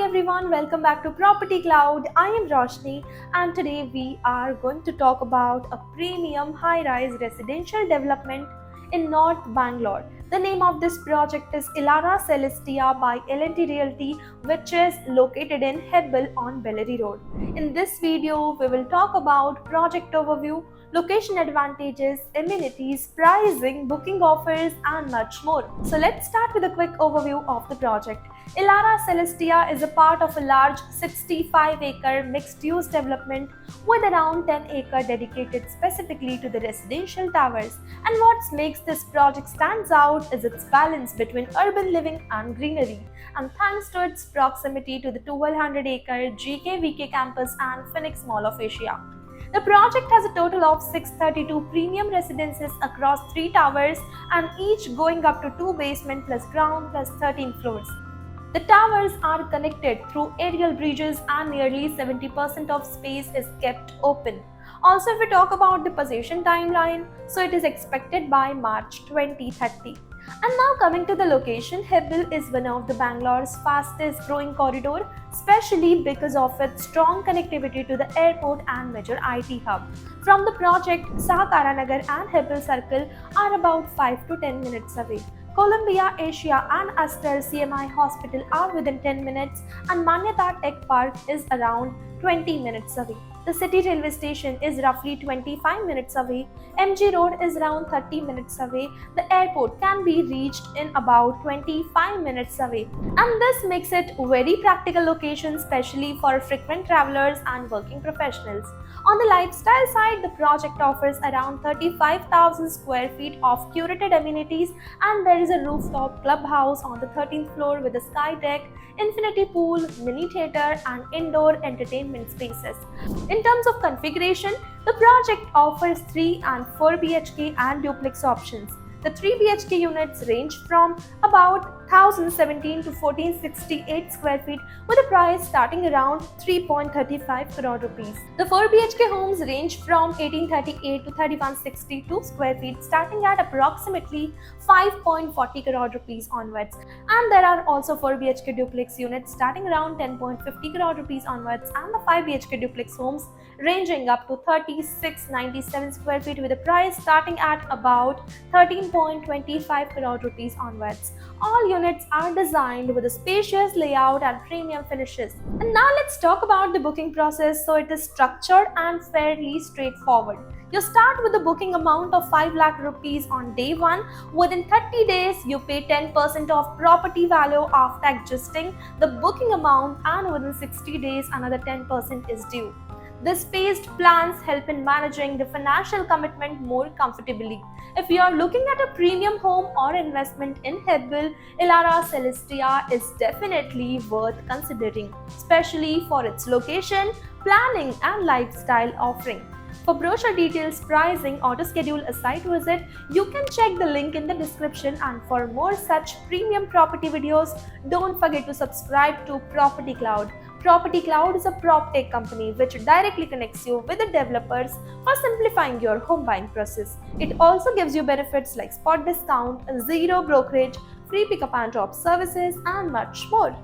everyone, welcome back to Property Cloud. I am Roshni and today we are going to talk about a premium high-rise residential development in North Bangalore. The name of this project is Elara Celestia by L&T Realty, which is located in Hebbal on Bellary Road. In this video, we will talk about project overview, location advantages, amenities, pricing, booking offers, and much more. So let's start with a quick overview of the project. Elara Celestia is a part of a large 65-acre mixed-use development with around 10 acres dedicated specifically to the residential towers. And what makes this project stands out is its balance between urban living and greenery. And thanks to its proximity to the 1200-acre GKVK campus and Phoenix Mall of Asia. The project has a total of 632 premium residences across 3 towers and each going up to 2 basement plus ground plus 13 floors. The towers are connected through aerial bridges and nearly 70% of space is kept open. Also, if we talk about the possession timeline, so it is expected by March 2030. And now coming to the location, Hebbal is one of the Bangalore's fastest growing corridor, especially because of its strong connectivity to the airport and major IT hub. From the project, Sahakaranagar and Hebbal Circle are about 5 to 10 minutes away. Columbia, Asia and Aster CMI Hospital are within 10 minutes and Manyata Tech Park is around 20 minutes away. The city railway station is roughly 25 minutes away. MG Road is around 30 minutes away. The airport can be reached in about 25 minutes away. And this makes it a very practical location, especially for frequent travelers and working professionals. On the lifestyle side, the project offers around 35,000 square feet of curated amenities, and there is a rooftop clubhouse on the 13th floor with a sky deck, infinity pool, mini theatre and indoor entertainment spaces. In terms of configuration, the project offers 3 and 4 BHK and duplex options. The 3 BHK units range from about 1017 to 1468 square feet with a price starting around 3.35 crore rupees. The 4 BHK homes range from 1838 to 3162 square feet starting at approximately 5.40 crore rupees onwards. And there are also 4 BHK duplex units starting around 10.50 crore rupees onwards and the 5 BHK duplex homes ranging up to 3697 square feet with a price starting at about 13.25 crore rupees onwards. All units are designed with a spacious layout and premium finishes. And now let's talk about the booking process. So it is structured and fairly straightforward. You start with the booking amount of 5 lakh rupees on day 1. Within 30 days, you pay 10% of property value after adjusting the booking amount, and within 60 days, another 10% is due. These phased plans help in managing the financial commitment more comfortably. If you are looking at a premium home or investment in Hebbal, Elara Celestia is definitely worth considering, especially for its location, planning and lifestyle offering. For brochure details, pricing or to schedule a site visit, you can check the link in the description, and for more such premium property videos, don't forget to subscribe to Property Cloud. Property Cloud is a PropTech company which directly connects you with the developers for simplifying your home buying process. It also gives you benefits like spot discount, zero brokerage, free pickup and drop services and much more.